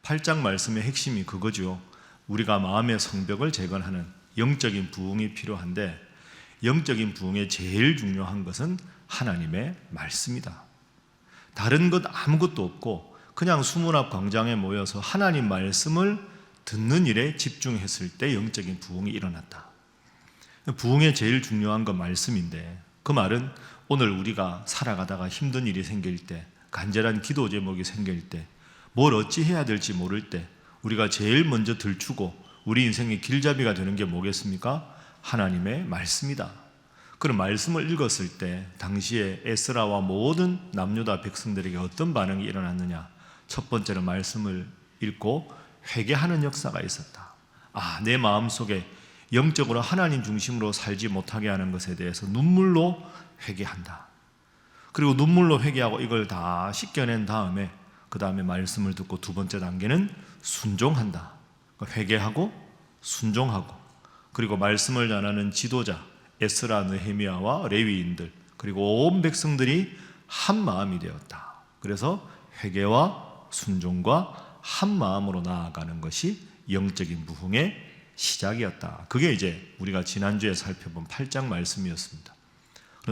8장 말씀의 핵심이 그거죠. 우리가 마음의 성벽을 재건하는 영적인 부흥이 필요한데, 영적인 부흥에 제일 중요한 것은 하나님의 말씀이다. 다른 것 아무것도 없고 그냥 수문 앞 광장에 모여서 하나님 말씀을 듣는 일에 집중했을 때 영적인 부흥이 일어났다. 부흥에 제일 중요한 건 말씀인데, 그 말은 오늘 우리가 살아가다가 힘든 일이 생길 때, 간절한 기도 제목이 생길 때, 뭘 어찌 해야 될지 모를 때 우리가 제일 먼저 들추고 우리 인생의 길잡이가 되는 게 뭐겠습니까? 하나님의 말씀이다. 그런 말씀을 읽었을 때 당시에 에스라와 모든 남유다 백성들에게 어떤 반응이 일어났느냐? 첫 번째로 말씀을 읽고 회개하는 역사가 있었다. 내 마음속에 영적으로 하나님 중심으로 살지 못하게 하는 것에 대해서 눈물로 회개한다. 그리고 눈물로 회개하고 이걸 다 씻겨낸 다음에 그 다음에 말씀을 듣고 두 번째 단계는 순종한다. 회개하고 순종하고, 그리고 말씀을 전하는 지도자 에스라, 느헤미야와 레위인들, 그리고 온 백성들이 한 마음이 되었다. 그래서 회개와 순종과 한 마음으로 나아가는 것이 영적인 부흥의 시작이었다. 그게 이제 우리가 지난주에 살펴본 8장 말씀이었습니다.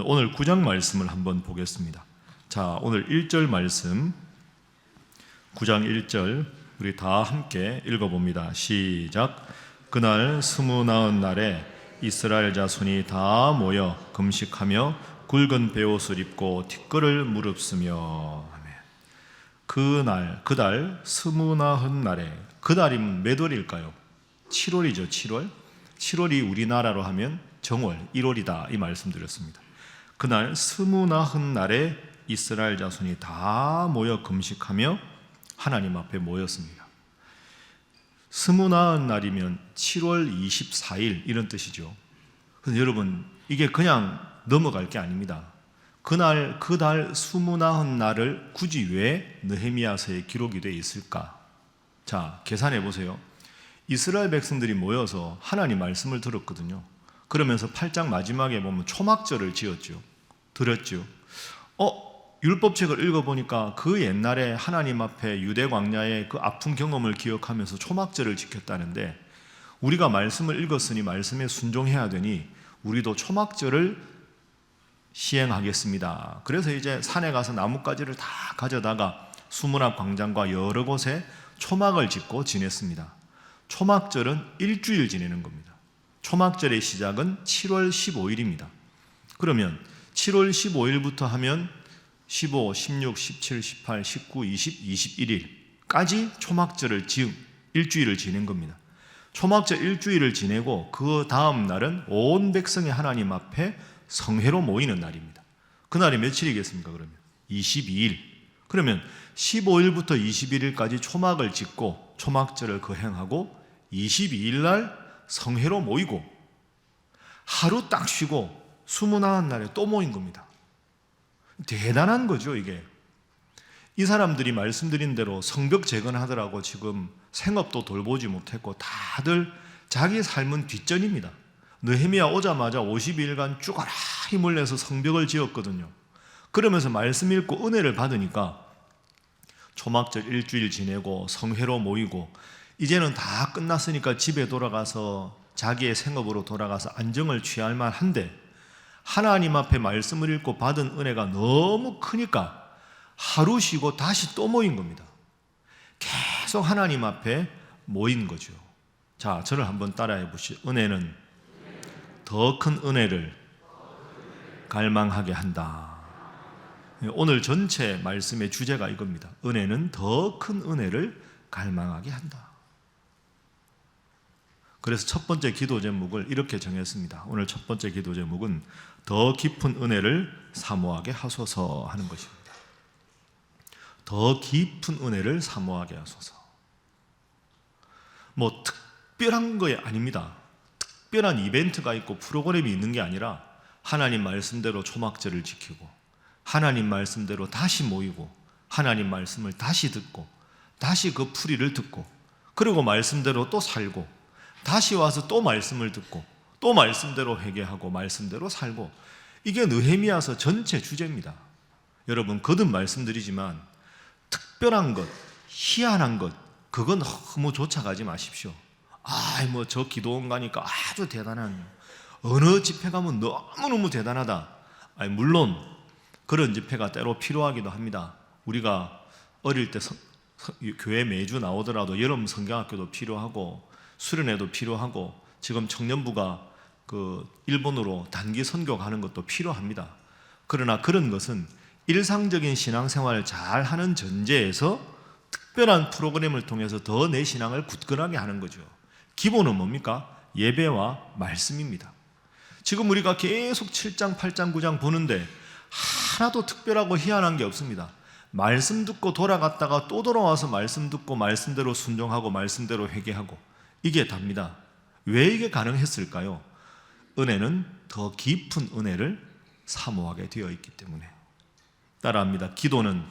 오늘 9장 말씀을 한번 보겠습니다. 자, 오늘 1절 말씀, 9장 1절 우리 다 함께 읽어봅니다. 시작. 그날 29날에 이스라엘 자손이 다 모여 금식하며 굵은 베옷을 입고 티끌을 무릅쓰며. 아멘. 그달 29날에, 그달이면 몇 월일까요? 7월이죠. 7월이 우리나라로 하면 정월 1월이다 이 말씀드렸습니다. 그날 29날에 이스라엘 자손이 다 모여 금식하며 하나님 앞에 모였습니다. 29날이면 7월 24일 이런 뜻이죠. 그래서 여러분, 이게 그냥 넘어갈 게 아닙니다. 그달 29날을 굳이 왜 느헤미야서에 기록이 되어 있을까? 자, 계산해 보세요. 이스라엘 백성들이 모여서 하나님 말씀을 들었거든요. 그러면서 8장 마지막에 보면 초막절을 지었죠. 들었죠. 율법책을 읽어보니까 그 옛날에 하나님 앞에 유대 광야의 그 아픈 경험을 기억하면서 초막절을 지켰다는데, 우리가 말씀을 읽었으니 말씀에 순종해야 되니 우리도 초막절을 시행하겠습니다. 그래서 이제 산에 가서 나뭇가지를 다 가져다가 수문 앞 광장과 여러 곳에 초막을 짓고 지냈습니다. 초막절은 일주일 지내는 겁니다. 초막절의 시작은 7월 15일입니다. 그러면 7월 15일부터 하면 15, 16, 17, 18, 19, 20, 21일까지 초막절을 일주일을 지낸 겁니다. 초막절 일주일을 지내고 그 다음 날은 온 백성이 하나님 앞에 성회로 모이는 날입니다. 그날이 며칠이겠습니까? 그러면 22일. 그러면 15일부터 21일까지 초막을 짓고 초막절을 거행하고 22일 날 성회로 모이고 하루 딱 쉬고 29날에 또 모인 겁니다. 대단한 거죠, 이게. 이 사람들이 말씀드린 대로 성벽 재건하더라고 지금 생업도 돌보지 못했고 다들 자기 삶은 뒷전입니다. 느헤미야 오자마자 52일간 죽어라 힘을 내서 성벽을 지었거든요. 그러면서 말씀 읽고 은혜를 받으니까 초막절 일주일 지내고 성회로 모이고 이제는 다 끝났으니까 집에 돌아가서 자기의 생업으로 돌아가서 안정을 취할 만한데, 하나님 앞에 말씀을 읽고 받은 은혜가 너무 크니까 하루 쉬고 다시 또 모인 겁니다. 계속 하나님 앞에 모인 거죠. 자, 저를 한번 따라해 보시죠. 은혜는 더 큰 은혜를 갈망하게 한다. 오늘 전체 말씀의 주제가 이겁니다. 은혜는 더 큰 은혜를 갈망하게 한다. 그래서 첫 번째 기도 제목을 이렇게 정했습니다. 오늘 첫 번째 기도 제목은 더 깊은 은혜를 사모하게 하소서 하는 것입니다. 더 깊은 은혜를 사모하게 하소서. 뭐 특별한 거 아닙니다. 특별한 이벤트가 있고 프로그램이 있는 게 아니라 하나님 말씀대로 초막절을 지키고 하나님 말씀대로 다시 모이고 하나님 말씀을 다시 듣고 다시 그 풀이를 듣고 그리고 말씀대로 또 살고 다시 와서 또 말씀을 듣고 또 말씀대로 회개하고 말씀대로 살고, 이게 느헤미야서 전체 주제입니다. 여러분, 거듭 말씀드리지만 특별한 것, 희한한 것, 그건 너무 쫓아가지 마십시오. 뭐 저 기도원 가니까 아주 대단한, 어느 집회 가면 너무너무 대단하다. 물론 그런 집회가 때로 필요하기도 합니다. 우리가 어릴 때 교회 매주 나오더라도 여름 성경학교도 필요하고 수련회도 필요하고 지금 청년부가 일본으로 단기 선교 가는 것도 필요합니다. 그러나 그런 것은 일상적인 신앙생활을 잘 하는 전제에서 특별한 프로그램을 통해서 더 내 신앙을 굳건하게 하는 거죠. 기본은 뭡니까? 예배와 말씀입니다. 지금 우리가 계속 7장, 8장, 9장 보는데 하나도 특별하고 희한한 게 없습니다. 말씀 듣고 돌아갔다가 또 돌아와서 말씀 듣고 말씀대로 순종하고 말씀대로 회개하고, 이게 답니다. 왜 이게 가능했을까요? 은혜는 더 깊은 은혜를 사모하게 되어 있기 때문에. 따라합니다. 기도는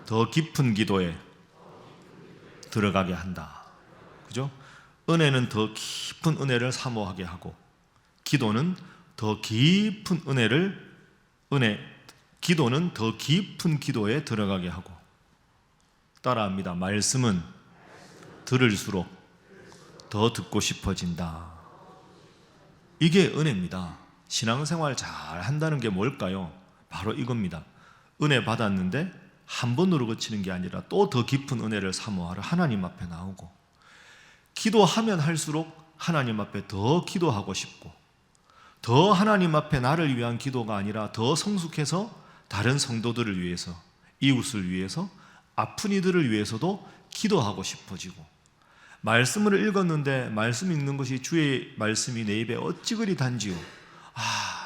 더 깊은 기도에 들어가게 한다. 그죠? 은혜는 더 깊은 은혜를 사모하게 하고, 기도는 더 깊은 기도는 더 깊은 기도에 들어가게 하고. 따라합니다. 말씀은 들을수록 더 듣고 싶어진다. 이게 은혜입니다. 신앙생활 잘 한다는 게 뭘까요? 바로 이겁니다. 은혜 받았는데 한 번으로 그치는 게 아니라 또 더 깊은 은혜를 사모하러 하나님 앞에 나오고, 기도하면 할수록 하나님 앞에 더 기도하고 싶고, 더 하나님 앞에 나를 위한 기도가 아니라 더 성숙해서 다른 성도들을 위해서, 이웃을 위해서, 아픈 이들을 위해서도 기도하고 싶어지고, 말씀을 읽었는데 말씀 읽는 것이 주의 말씀이 내 입에 어찌 그리 단지요,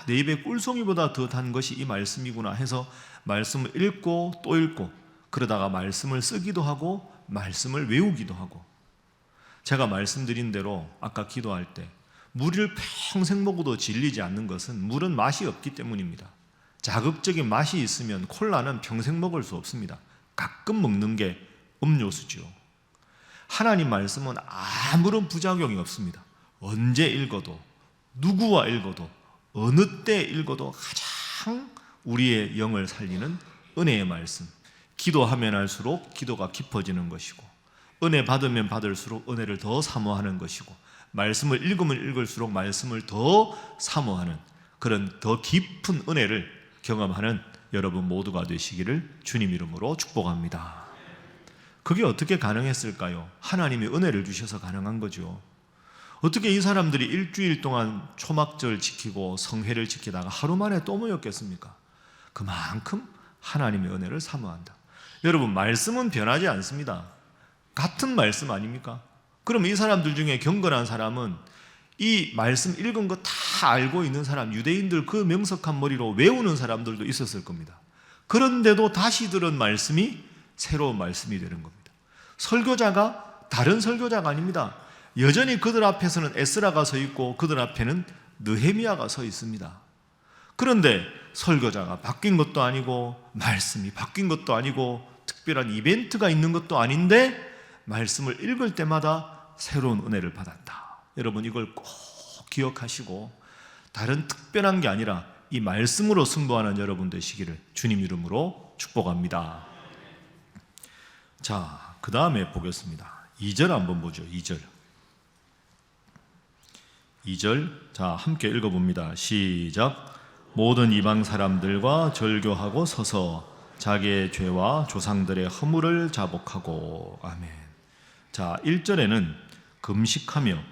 내 입에 꿀송이보다 더 단 것이 이 말씀이구나 해서 말씀을 읽고 또 읽고, 그러다가 말씀을 쓰기도 하고 말씀을 외우기도 하고. 제가 말씀드린 대로 아까 기도할 때 물을 평생 먹어도 질리지 않는 것은 물은 맛이 없기 때문입니다. 자극적인 맛이 있으면 콜라는 평생 먹을 수 없습니다. 가끔 먹는 게 음료수죠. 하나님 말씀은 아무런 부작용이 없습니다. 언제 읽어도, 누구와 읽어도, 어느 때 읽어도 가장 우리의 영을 살리는 은혜의 말씀. 기도하면 할수록 기도가 깊어지는 것이고, 은혜 받으면 받을수록 은혜를 더 사모하는 것이고, 말씀을 읽으면 읽을수록 말씀을 더 사모하는 그런 더 깊은 은혜를 경험하는 여러분 모두가 되시기를 주님 이름으로 축복합니다. 그게 어떻게 가능했을까요? 하나님이 은혜를 주셔서 가능한 거죠. 어떻게 이 사람들이 일주일 동안 초막절 지키고 성회를 지키다가 하루 만에 또 모였겠습니까? 그만큼 하나님의 은혜를 사모한다. 여러분, 말씀은 변하지 않습니다. 같은 말씀 아닙니까? 그럼 이 사람들 중에 경건한 사람은 이 말씀 읽은 거 다 알고 있는 사람, 유대인들 그 명석한 머리로 외우는 사람들도 있었을 겁니다. 그런데도 다시 들은 말씀이 새로운 말씀이 되는 겁니다. 설교자가 다른 설교자가 아닙니다. 여전히 그들 앞에서는 에스라가 서 있고 그들 앞에는 느헤미야가 서 있습니다. 그런데 설교자가 바뀐 것도 아니고 말씀이 바뀐 것도 아니고 특별한 이벤트가 있는 것도 아닌데 말씀을 읽을 때마다 새로운 은혜를 받았다. 여러분, 이걸 꼭 기억하시고 다른 특별한 게 아니라 이 말씀으로 승부하는 여러분 되시기를 주님 이름으로 축복합니다. 자, 그 다음에 보겠습니다. 2절 한번 보죠. 2절. 자, 함께 읽어봅니다. 시작. 모든 이방 사람들과 절교하고 서서 자기의 죄와 조상들의 허물을 자복하고. 아멘. 자, 1절에는 금식하며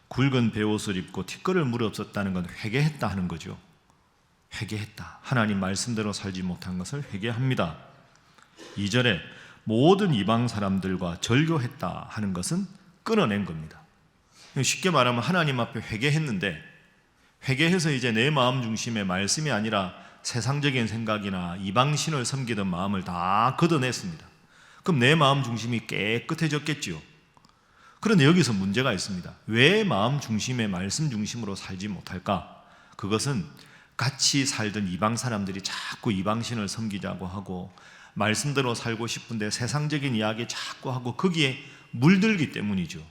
굵은 베옷을 입고 티끌을 물었었다는 건 회개했다 하는 거죠. 회개했다. 하나님 말씀대로 살지 못한 것을 회개합니다. 2절에 모든 이방 사람들과 절교했다 하는 것은 끊어낸 겁니다. 쉽게 말하면 하나님 앞에 회개했는데, 회개해서 이제 내 마음 중심의 말씀이 아니라 세상적인 생각이나 이방신을 섬기던 마음을 다 걷어냈습니다. 그럼 내 마음 중심이 깨끗해졌겠지요. 그런데 여기서 문제가 있습니다. 왜 마음 중심의 말씀 중심으로 살지 못할까? 그것은 같이 살던 이방 사람들이 자꾸 이방신을 섬기자고 하고 말씀대로 살고 싶은데 세상적인 이야기 자꾸 하고 거기에 물들기 때문이죠.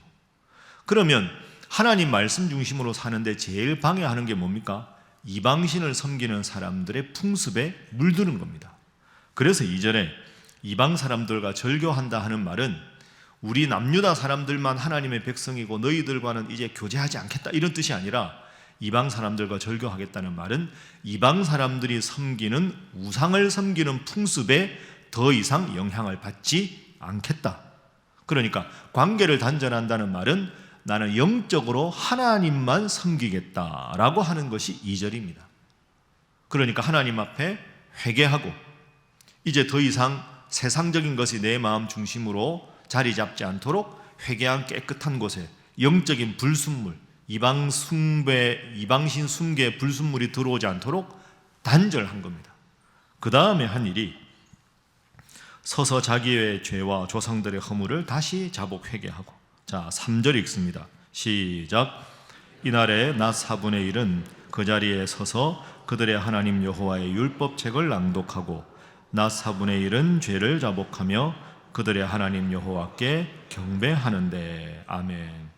그러면 하나님 말씀 중심으로 사는데 제일 방해하는 게 뭡니까? 이방신을 섬기는 사람들의 풍습에 물드는 겁니다. 그래서 2절에 이방 사람들과 절교한다 하는 말은 우리 남유다 사람들만 하나님의 백성이고 너희들과는 이제 교제하지 않겠다 이런 뜻이 아니라 이방 사람들과 절교하겠다는 말은 이방 사람들이 섬기는 우상을 섬기는 풍습에 더 이상 영향을 받지 않겠다. 그러니까 관계를 단절한다는 말은 나는 영적으로 하나님만 섬기겠다라고 하는 것이 2절입니다. 그러니까 하나님 앞에 회개하고 이제 더 이상 세상적인 것이 내 마음 중심으로 자리 잡지 않도록 회개한 깨끗한 곳에 영적인 불순물, 이방신 숭배 불순물이 들어오지 않도록 단절한 겁니다. 그 다음에 한 일이 서서 자기의 죄와 조상들의 허물을 다시 자복 회개하고, 자 3절 읽습니다. 시작. 이날에 낮 4분의 1은 그 자리에 서서 그들의 하나님 여호와의 율법책을 낭독하고 낮 4분의 1은 죄를 자복하며 그들의 하나님 여호와께 경배하는데. 아멘.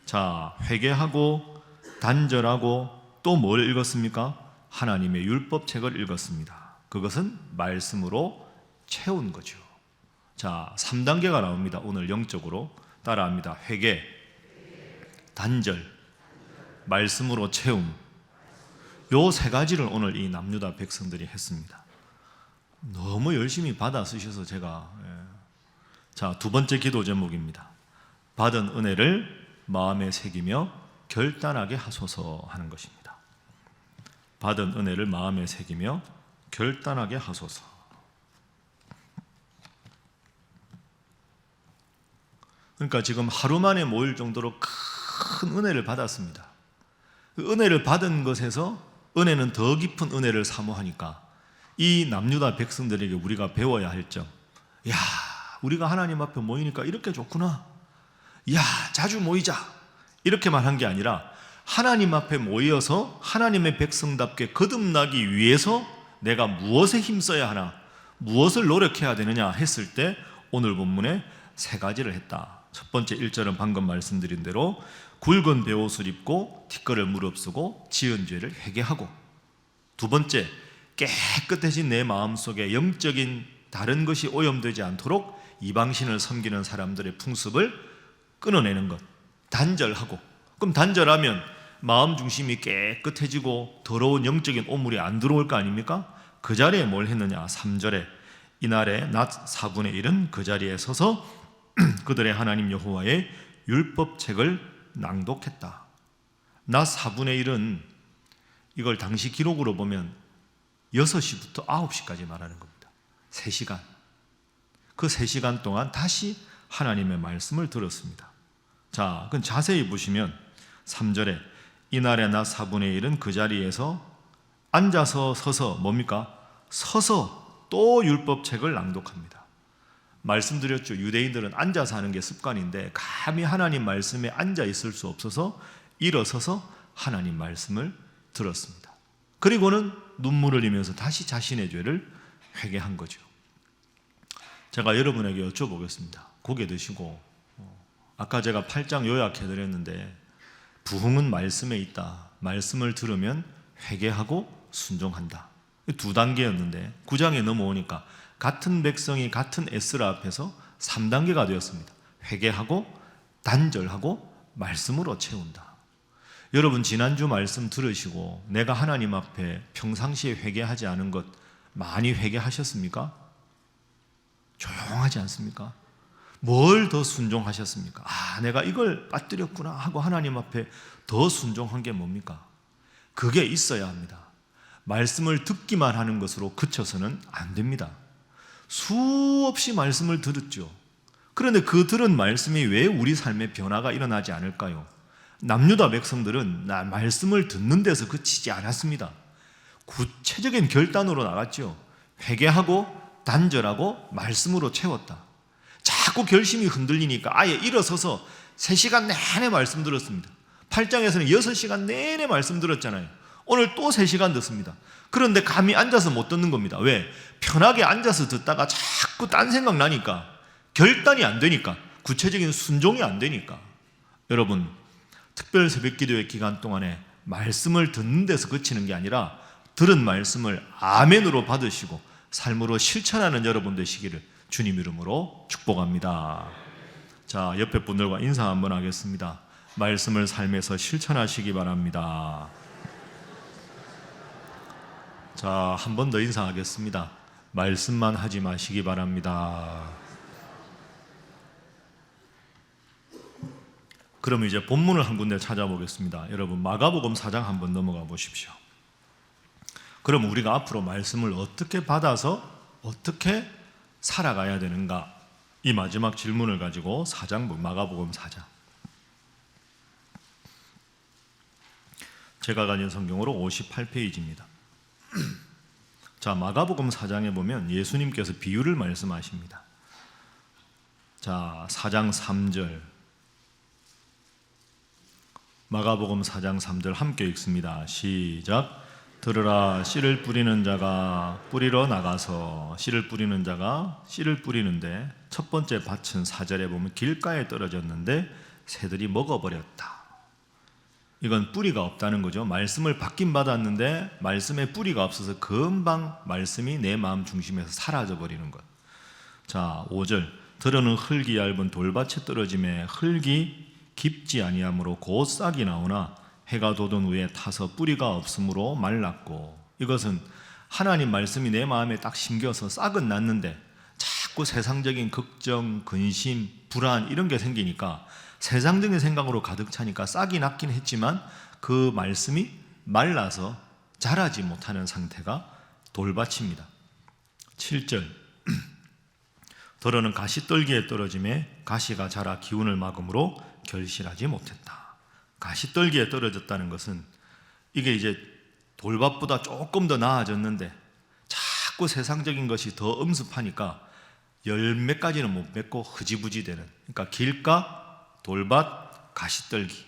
자, 회개하고 단절하고 또 뭘 읽었습니까? 하나님의 율법책을 읽었습니다. 그것은 말씀으로 채운 거죠. 자, 3단계가 나옵니다. 오늘 영적으로 따라합니다. 회개, 단절, 말씀으로 채움. 요 세 가지를 오늘 이 남유다 백성들이 했습니다. 너무 열심히 받아 쓰셔서 제가 자, 두 번째 기도 제목입니다. 받은 은혜를 마음에 새기며 결단하게 하소서 하는 것입니다. 받은 은혜를 마음에 새기며 결단하게 하소서. 그러니까 지금 하루 만에 모일 정도로 큰 은혜를 받았습니다. 그 은혜를 받은 것에서 은혜는 더 깊은 은혜를 사모하니까 이 남유다 백성들에게 우리가 배워야 할 점, 야, 우리가 하나님 앞에 모이니까 이렇게 좋구나, 야, 자주 모이자, 이렇게 말한 게 아니라 하나님 앞에 모여서 하나님의 백성답게 거듭나기 위해서 내가 무엇에 힘써야 하나, 무엇을 노력해야 되느냐 했을 때 오늘 본문에 세 가지를 했다. 첫 번째 1절은 방금 말씀드린 대로 굵은 베옷을 입고 티끌을 무릅쓰고 지은 죄를 회개하고, 두 번째 깨끗해진 내 마음속에 영적인 다른 것이 오염되지 않도록 이방신을 섬기는 사람들의 풍습을 끊어내는 것, 단절하고. 그럼 단절하면 마음 중심이 깨끗해지고 더러운 영적인 오물이 안 들어올 거 아닙니까? 그 자리에 뭘 했느냐? 3절에 이날에 낮 4분의 1은 그 자리에 서서 그들의 하나님 여호와의 율법책을 낭독했다. 낮 4분의 1은 이걸 당시 기록으로 보면 6시부터 9시까지 말하는 겁니다. 3시간. 그 3시간 동안 다시 하나님의 말씀을 들었습니다. 자, 그럼 자세히 보시면 3절에 이날의 낮 4분의 1은 그 자리에서 앉아서 서서 뭡니까? 서서 또 율법책을 낭독합니다. 말씀드렸죠. 유대인들은 앉아서 하는 게 습관인데 감히 하나님 말씀에 앉아 있을 수 없어서 일어서서 하나님 말씀을 들었습니다. 그리고는 눈물을 흘리면서 다시 자신의 죄를 회개한 거죠. 제가 여러분에게 여쭤보겠습니다. 고개 드시고, 아까 제가 8장 요약해드렸는데 부흥은 말씀에 있다. 말씀을 들으면 회개하고 순종한다. 2단계였는데 9장에 넘어오니까 같은 백성이 같은 에스라 앞에서 3단계가 되었습니다. 회개하고 단절하고 말씀으로 채운다. 여러분 지난주 말씀 들으시고 내가 하나님 앞에 평상시에 회개하지 않은 것 많이 회개하셨습니까? 조용하지 않습니까? 뭘 더 순종하셨습니까? 아, 내가 이걸 빠뜨렸구나 하고 하나님 앞에 더 순종한 게 뭡니까? 그게 있어야 합니다. 말씀을 듣기만 하는 것으로 그쳐서는 안 됩니다. 수없이 말씀을 들었죠. 그런데 그 들은 말씀이 왜 우리 삶에 변화가 일어나지 않을까요? 남유다 백성들은 말씀을 듣는 데서 그치지 않았습니다. 구체적인 결단으로 나갔죠. 회개하고 단절하고 말씀으로 채웠다. 자꾸 결심이 흔들리니까 아예 일어서서 3시간 내내 말씀 들었습니다. 8장에서는 6시간 내내 말씀 들었잖아요. 오늘 또 3시간 듣습니다. 그런데 감히 앉아서 못 듣는 겁니다. 왜? 편하게 앉아서 듣다가 자꾸 딴 생각 나니까, 결단이 안 되니까, 구체적인 순종이 안 되니까. 여러분, 특별 새벽기도의 기간 동안에 말씀을 듣는 데서 그치는 게 아니라 들은 말씀을 아멘으로 받으시고 삶으로 실천하는 여러분 되시기를 주님 이름으로 축복합니다. 자, 옆에 분들과 인사 한번 하겠습니다. 말씀을 삶에서 실천하시기 바랍니다. 자, 한 번 더 인사하겠습니다. 말씀만 하지 마시기 바랍니다. 그럼 이제 본문을 한 군데 찾아보겠습니다. 여러분, 마가복음 4장 한번 넘어가 보십시오. 그럼 우리가 앞으로 말씀을 어떻게 받아서 어떻게 살아가야 되는가? 이 마지막 질문을 가지고 마가복음 4장, 제가 가진 성경으로 58페이지입니다. 자, 마가복음 4장에 보면 예수님께서 비유를 말씀하십니다. 자, 4장 3절, 마가복음 4장 3절 함께 읽습니다. 시작. 들으라, 씨를 뿌리는 자가 뿌리러 나가서 씨를 뿌리는 자가 씨를 뿌리는데 첫 번째 밭은 4절에 보면 길가에 떨어졌는데 새들이 먹어버렸다. 이건 뿌리가 없다는 거죠. 말씀을 받긴 받았는데 말씀에 뿌리가 없어서 금방 말씀이 내 마음 중심에서 사라져 버리는 것. 자, 5절. 들어는 흙이 얇은 돌밭에 떨어짐에 흙이 깊지 아니하므로 곧 싹이 나오나 해가 돋은 후에 타서 뿌리가 없으므로 말랐고. 이것은 하나님 말씀이 내 마음에 딱 심겨서 싹은 났는데 자꾸 세상적인 걱정, 근심, 불안 이런 게 생기니까 세상적인 생각으로 가득 차니까 싹이 났긴 했지만 그 말씀이 말라서 자라지 못하는 상태가 돌밭입니다. 7절. 더러는 가시떨기에 떨어짐에 가시가 자라 기운을 막음으로 결실하지 못했다. 가시떨기에 떨어졌다는 것은 이게 이제 돌밭보다 조금 더 나아졌는데 자꾸 세상적인 것이 더 엄습하니까 열몇 가지는 못 맺고 흐지부지 되는, 그러니까 길가, 돌밭, 가시떨기,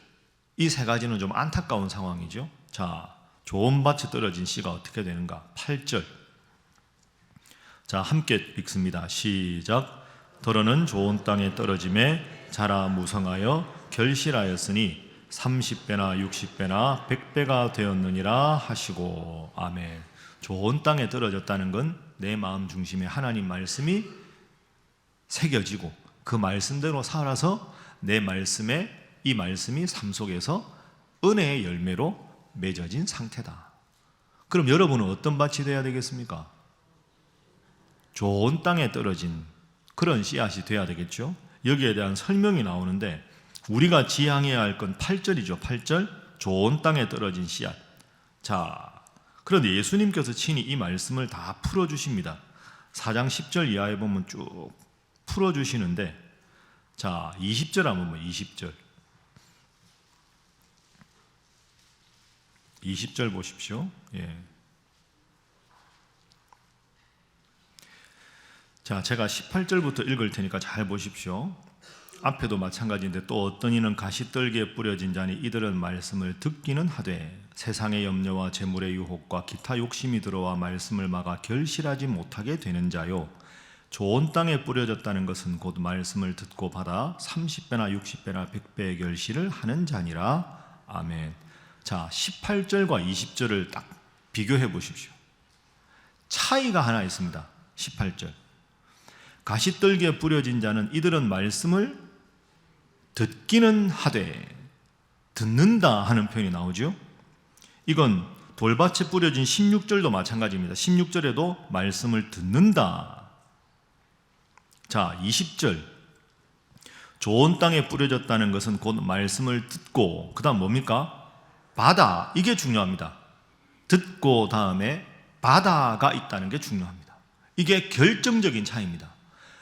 이 세 가지는 좀 안타까운 상황이죠. 자, 좋은 밭에 떨어진 씨가 어떻게 되는가? 8절. 자, 함께 읽습니다. 시작. 더러는 좋은 땅에 떨어짐에 자라 무성하여 결실하였으니 30배나 60배나 100배가 되었느니라 하시고. 아멘. 좋은 땅에 떨어졌다는 건 내 마음 중심에 하나님 말씀이 새겨지고 그 말씀대로 살아서 내 말씀에 이 말씀이 삶 속에서 은혜의 열매로 맺어진 상태다. 그럼 여러분은 어떤 밭이 되어야 되겠습니까? 좋은 땅에 떨어진 그런 씨앗이 되어야 되겠죠. 여기에 대한 설명이 나오는데 우리가 지향해야 할 건 8절이죠. 8절. 좋은 땅에 떨어진 씨앗. 자, 그런데 예수님께서 친히 이 말씀을 다 풀어주십니다. 4장 10절 이하에 보면 쭉 풀어주시는데, 자, 20절 한번 보면 20절. 20절 보십시오. 예. 자, 제가 18절부터 읽을 테니까 잘 보십시오. 앞에도 마찬가지인데 또 어떤 이는 가시떨기에 뿌려진 자니 이들은 말씀을 듣기는 하되 세상의 염려와 재물의 유혹과 기타 욕심이 들어와 말씀을 막아 결실하지 못하게 되는 자요. 좋은 땅에 뿌려졌다는 것은 곧 말씀을 듣고 받아 30배나 60배나 100배의 결실을 하는 자니라. 아멘. 자, 18절과 20절을 딱 비교해 보십시오. 차이가 하나 있습니다. 18절. 가시떨기에 뿌려진 자는 이들은 말씀을 듣기는 하되, 듣는다 하는 표현이 나오죠. 이건 돌밭에 뿌려진 16절도 마찬가지입니다. 16절에도 말씀을 듣는다. 자, 20절. 좋은 땅에 뿌려졌다는 것은 곧 말씀을 듣고, 그 다음 뭡니까? 받아. 이게 중요합니다. 듣고 다음에 받아가 있다는 게 중요합니다. 이게 결정적인 차이입니다.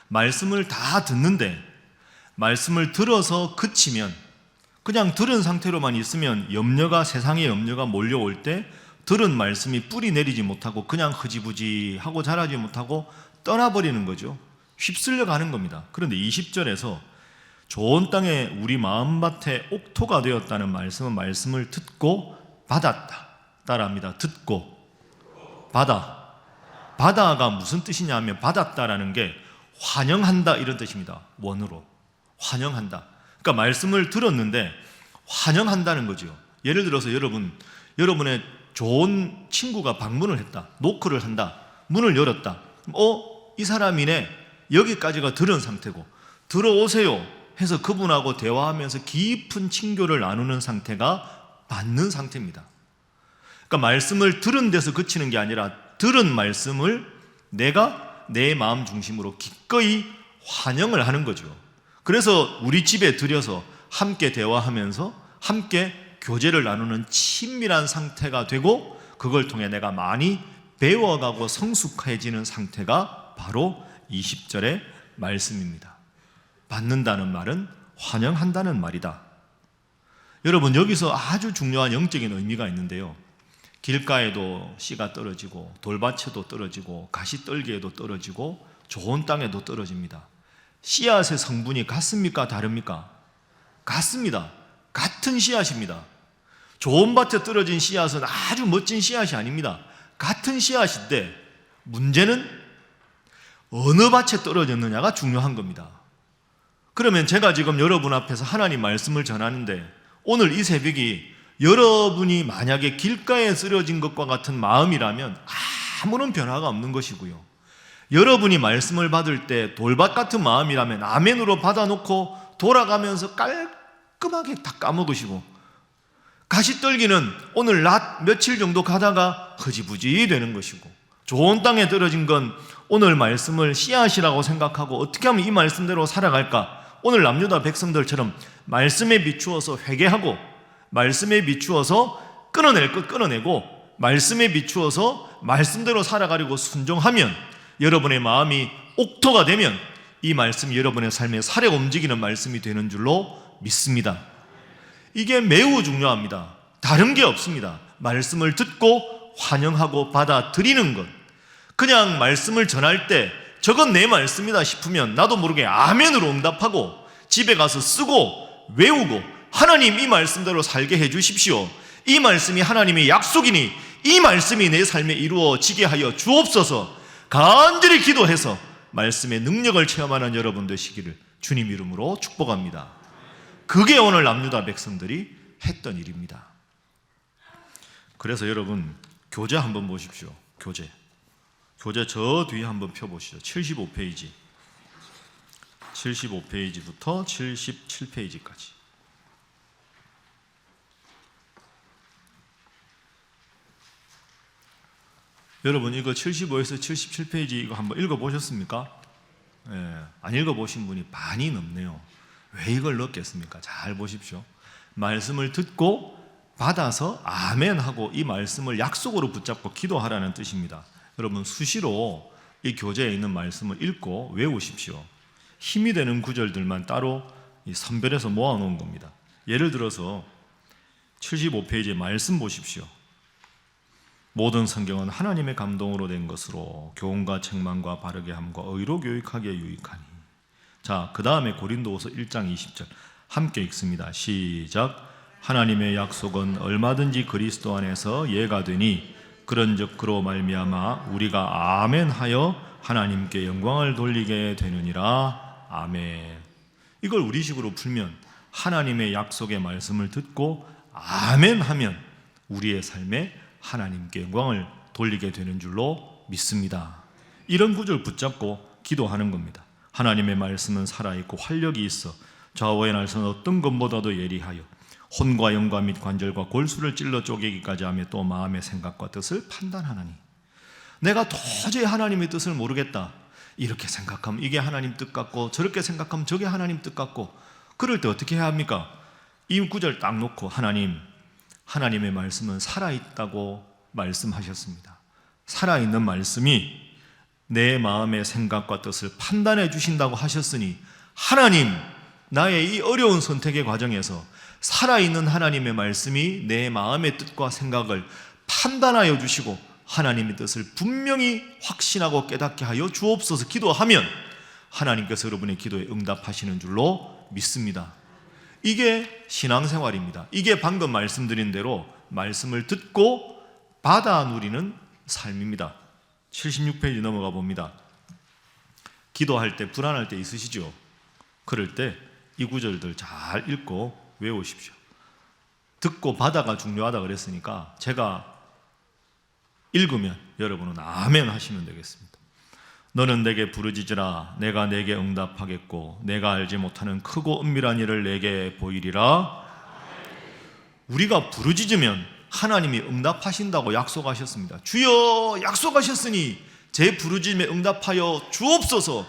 말씀을 다 듣는데 말씀을 들어서 그치면, 그냥 들은 상태로만 있으면 염려가, 세상의 염려가 몰려올 때 들은 말씀이 뿌리 내리지 못하고 그냥 흐지부지 하고 자라지 못하고 떠나버리는 거죠. 휩쓸려 가는 겁니다. 그런데 20절에서 좋은 땅에 우리 마음밭에 옥토가 되었다는 말씀은 말씀을 듣고 받았다 따라합니다. 듣고 받아. 받아가 무슨 뜻이냐 하면 받았다라는 게 환영한다 이런 뜻입니다. 원어로 환영한다. 그러니까 말씀을 들었는데 환영한다는 거죠. 예를 들어서 여러분의 좋은 친구가 방문을 했다. 노크를 한다. 문을 열었다. 이 사람이네. 여기까지가 들은 상태고 들어오세요. 해서 그분하고 대화하면서 깊은 친교를 나누는 상태가 받는 상태입니다. 그러니까 말씀을 들은 데서 그치는 게 아니라 들은 말씀을 내가 내 마음 중심으로 기꺼이 환영을 하는 거죠. 그래서 우리 집에 들여서 함께 대화하면서 함께 교제를 나누는 친밀한 상태가 되고, 그걸 통해 내가 많이 배워가고 성숙해지는 상태가 바로 20절의 말씀입니다. 받는다는 말은 환영한다는 말이다. 여러분, 여기서 아주 중요한 영적인 의미가 있는데요, 길가에도 씨가 떨어지고 돌밭에도 떨어지고 가시떨기에도 떨어지고 좋은 땅에도 떨어집니다. 씨앗의 성분이 같습니까? 다릅니까? 같습니다. 같은 씨앗입니다. 좋은 밭에 떨어진 씨앗은 아주 멋진 씨앗이 아닙니다. 같은 씨앗인데 문제는 어느 밭에 떨어졌느냐가 중요한 겁니다. 그러면 제가 지금 여러분 앞에서 하나님 말씀을 전하는데, 오늘 이 새벽이 여러분이 만약에 길가에 쓰러진 것과 같은 마음이라면 아무런 변화가 없는 것이고요, 여러분이 말씀을 받을 때 돌밭 같은 마음이라면 아멘으로 받아놓고 돌아가면서 깔끔하게 다 까먹으시고, 가시떨기는 오늘 낮 며칠 정도 가다가 흐지부지 되는 것이고, 좋은 땅에 떨어진 건 오늘 말씀을 씨앗이라고 생각하고 어떻게 하면 이 말씀대로 살아갈까, 오늘 남유다 백성들처럼 말씀에 비추어서 회개하고, 말씀에 비추어서 끊어낼 것 끊어내고, 말씀에 비추어서 말씀대로 살아가려고 순종하면, 여러분의 마음이 옥토가 되면 이 말씀이 여러분의 삶에 살에 움직이는 말씀이 되는 줄로 믿습니다. 이게 매우 중요합니다. 다른 게 없습니다. 말씀을 듣고 환영하고 받아들이는 것. 그냥 말씀을 전할 때 저건 내 말씀이다 싶으면 나도 모르게 아멘으로 응답하고 집에 가서 쓰고 외우고, 하나님 이 말씀대로 살게 해주십시오, 이 말씀이 하나님의 약속이니 이 말씀이 내 삶에 이루어지게 하여 주옵소서, 간절히 기도해서 말씀의 능력을 체험하는 여러분 되시기를 주님 이름으로 축복합니다. 그게 오늘 남유다 백성들이 했던 일입니다. 그래서 여러분, 교재 한번 보십시오. 교재 저 뒤에 한번 펴보시죠. 75페이지 75페이지부터 77페이지까지. 여러분, 이거 75에서 77페이지 이거 한번 읽어보셨습니까? 안 읽어보신 분이 많이 넘네요. 왜 이걸 넣겠습니까? 잘 보십시오. 말씀을 듣고 받아서 아멘하고 이 말씀을 약속으로 붙잡고 기도하라는 뜻입니다. 여러분, 수시로 이 교재에 있는 말씀을 읽고 외우십시오. 힘이 되는 구절들만 따로 선별해서 모아놓은 겁니다. 예를 들어서 75페이지의 말씀 보십시오. 모든 성경은 하나님의 감동으로 된 것으로 교훈과 책망과 바르게 함과 의로 교육하기에 유익하니. 자, 그 다음에 고린도후서 1장 20절 함께 읽습니다. 시작. 하나님의 약속은 얼마든지 그리스도 안에서 예가 되니 그런즉 그로 말미암아 우리가 아멘하여 하나님께 영광을 돌리게 되느니라. 아멘. 이걸 우리식으로 풀면 하나님의 약속의 말씀을 듣고 아멘하면 우리의 삶에 하나님께 영광을 돌리게 되는 줄로 믿습니다. 이런 구절 붙잡고 기도하는 겁니다. 하나님의 말씀은 살아있고 활력이 있어 좌우의 날선 어떤 것보다도 예리하여 혼과 영과 및 관절과 골수를 찔러 쪼개기까지 하며 또 마음의 생각과 뜻을 판단하나니. 내가 도저히 하나님의 뜻을 모르겠다, 이렇게 생각하면 이게 하나님 뜻 같고 저렇게 생각하면 저게 하나님 뜻 같고, 그럴 때 어떻게 해야 합니까? 이 구절 딱 놓고 하나님의 말씀은 살아있다고 말씀하셨습니다. 살아있는 말씀이 내 마음의 생각과 뜻을 판단해 주신다고 하셨으니, 하나님, 나의 이 어려운 선택의 과정에서 살아있는 하나님의 말씀이 내 마음의 뜻과 생각을 판단하여 주시고 하나님의 뜻을 분명히 확신하고 깨닫게 하여 주옵소서 기도하면 하나님께서 여러분의 기도에 응답하시는 줄로 믿습니다. 이게 신앙생활입니다. 이게 방금 말씀드린 대로 말씀을 듣고 받아 누리는 삶입니다. 76페이지 넘어가 봅니다. 기도할 때 불안할 때 있으시죠? 그럴 때 이 구절들 잘 읽고 외우십시오. 듣고 받아가 중요하다 그랬으니까 제가 읽으면 여러분은 아멘 하시면 되겠습니다. 너는 내게 부르짖으라. 내가 내게 응답하겠고 내가 알지 못하는 크고 은밀한 일을 내게 보이리라. 우리가 부르짖으면 하나님이 응답하신다고 약속하셨습니다. 주여 약속하셨으니 제 부르짖음에 응답하여 주옵소서.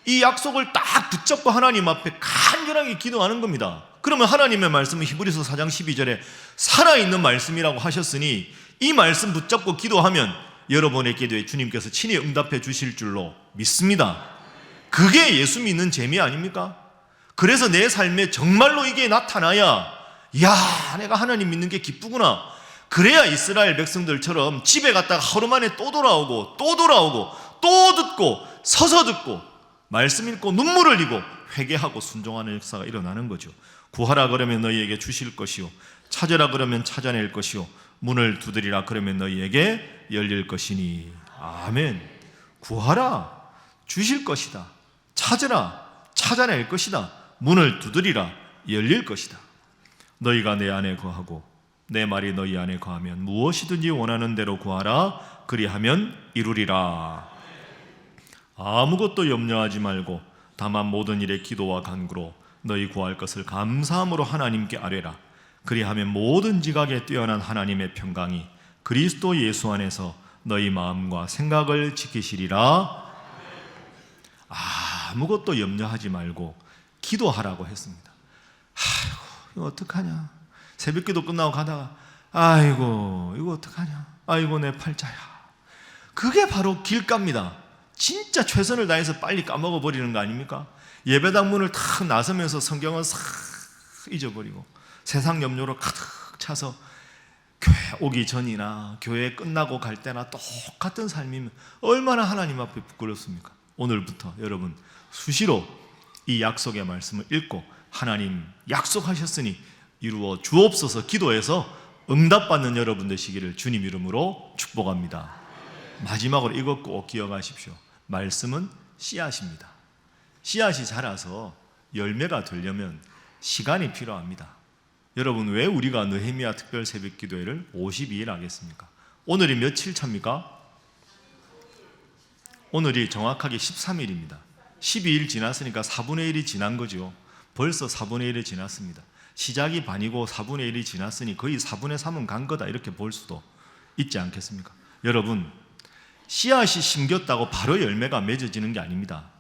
이 약속을 딱 붙잡고 하나님 앞에 간절하게 기도하는 겁니다. 그러면 하나님의 말씀은 히브리서 4장 12절에 살아있는 말씀이라고 하셨으니 이 말씀 붙잡고 기도하면 여러분의 기도에 주님께서 친히 응답해 주실 줄로 믿습니다. 그게 예수 믿는 재미 아닙니까? 그래서 내 삶에 정말로 이게 나타나야 야, 내가 하나님 믿는 게 기쁘구나. 그래야 이스라엘 백성들처럼 집에 갔다가 하루 만에 또 돌아오고 또 듣고 서서 듣고 말씀 읽고 눈물을 흘리고 회개하고 순종하는 역사가 일어나는 거죠. 구하라 그러면 너희에게 주실 것이요 찾으라 그러면 찾아낼 것이요 문을 두드리라 그러면 너희에게 열릴 것이니. 아멘. 구하라 주실 것이다. 찾으라 찾아낼 것이다. 문을 두드리라 열릴 것이다. 너희가 내 안에 거하고 내 말이 너희 안에 거하면 무엇이든지 원하는 대로 구하라. 그리하면 이루리라. 아무것도 염려하지 말고 다만 모든 일에 기도와 간구로 너희 구할 것을 감사함으로 하나님께 아뢰라. 그리하면 모든 지각에 뛰어난 하나님의 평강이 그리스도 예수 안에서 너희 마음과 생각을 지키시리라. 아무것도 염려하지 말고 기도하라고 했습니다. 아이고 이거 어떡하냐. 새벽기도 끝나고 가다가 아이고 이거 어떡하냐. 아이고 내 팔자야. 그게 바로 길가입니다. 진짜 최선을 다해서 빨리 까먹어 버리는 거 아닙니까? 예배당 문을 탁 나서면서 성경은 싹 잊어버리고 세상 염려로 가득 차서 교회 오기 전이나 교회 끝나고 갈 때나 똑같은 삶이면 얼마나 하나님 앞에 부끄럽습니까? 오늘부터 여러분 수시로 이 약속의 말씀을 읽고 하나님 약속하셨으니 이루어 주옵소서 기도해서 응답받는 여러분 되시기를 주님 이름으로 축복합니다. 마지막으로 이것 꼭 기억하십시오. 말씀은 씨앗입니다. 씨앗이 자라서 열매가 되려면 시간이 필요합니다. 여러분 왜 우리가 느헤미야 특별 새벽 기도회를 52일 하겠습니까? 오늘이 며칠 차입니까? 오늘이 정확하게 13일입니다. 12일 지났으니까 4분의 1이 지난 거죠. 벌써 4분의 1이 지났습니다. 시작이 반이고 4분의 1이 지났으니 거의 4분의 3은 간 거다 이렇게 볼 수도 있지 않겠습니까? 여러분 씨앗이 심겼다고 바로 열매가 맺어지는 게 아닙니다.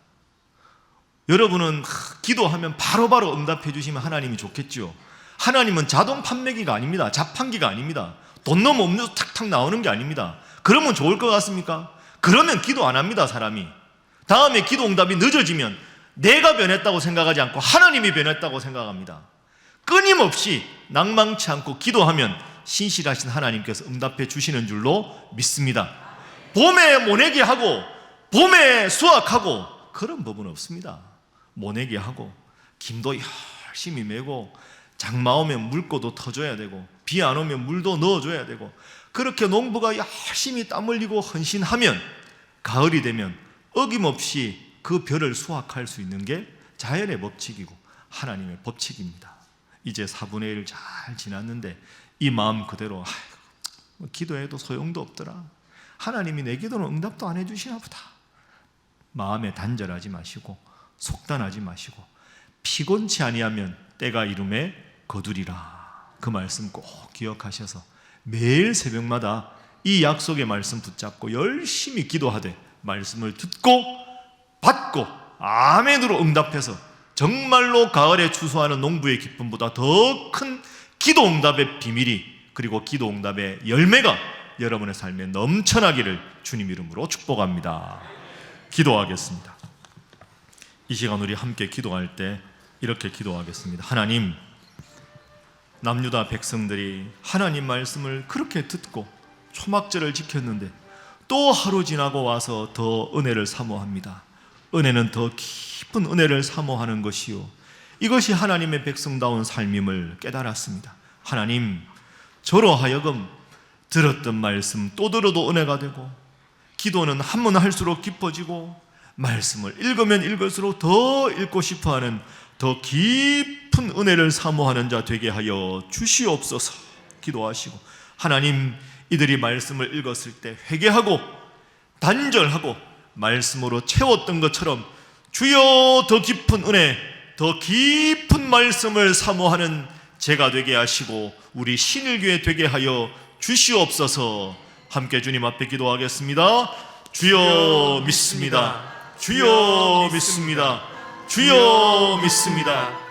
여러분은 기도하면 바로바로 응답해 주시면 하나님이 좋겠죠. 하나님은 자동 판매기가 아닙니다. 자판기가 아닙니다. 돈 넣으면 음료수 탁탁 나오는 게 아닙니다. 그러면 좋을 것 같습니까? 그러면 기도 안 합니다. 사람이 다음에 기도 응답이 늦어지면 내가 변했다고 생각하지 않고 하나님이 변했다고 생각합니다. 끊임없이 낭망치 않고 기도하면 신실하신 하나님께서 응답해 주시는 줄로 믿습니다. 봄에 모내기 하고 봄에 수확하고 그런 법은 없습니다. 모내기 하고 김도 열심히 메고 장마 오면 물고도 터줘야 되고 비 안 오면 물도 넣어줘야 되고 그렇게 농부가 열심히 땀 흘리고 헌신하면 가을이 되면 어김없이 그 벼를 수확할 수 있는 게 자연의 법칙이고 하나님의 법칙입니다. 이제 4분의 1 잘 지났는데 이 마음 그대로 기도해도 소용도 없더라. 하나님이 내 기도는 응답도 안 해주시나 보다. 마음에 단절하지 마시고 속단하지 마시고 피곤치 아니하면 때가 이름에 거두리라. 그 말씀 꼭 기억하셔서 매일 새벽마다 이 약속의 말씀 붙잡고 열심히 기도하되 말씀을 듣고 받고 아멘으로 응답해서 정말로 가을에 추수하는 농부의 기쁨보다 더 큰 기도 응답의 비밀이 그리고 기도 응답의 열매가 여러분의 삶에 넘쳐나기를 주님 이름으로 축복합니다. 기도하겠습니다. 이 시간 우리 함께 기도할 때 이렇게 기도하겠습니다. 하나님, 남유다 백성들이 하나님 말씀을 그렇게 듣고 초막절을 지켰는데 또 하루 지나고 와서 더 은혜를 사모합니다. 은혜는 더 깊은 은혜를 사모하는 것이요 이것이 하나님의 백성다운 삶임을 깨달았습니다. 하나님, 저로 하여금 들었던 말씀 또 들어도 은혜가 되고 기도는 하면 할수록 깊어지고 말씀을 읽으면 읽을수록 더 읽고 싶어하는 더 깊은 은혜를 사모하는 자 되게 하여 주시옵소서. 기도하시고 하나님, 이들이 말씀을 읽었을 때 회개하고 단절하고 말씀으로 채웠던 것처럼 주여 더 깊은 은혜, 더 깊은 말씀을 사모하는 제가 되게 하시고 우리 신일교회 되게 하여 주시옵소서. 함께 주님 앞에 기도하겠습니다. 주여 믿습니다. 주여 믿습니다. 주여 믿습니다.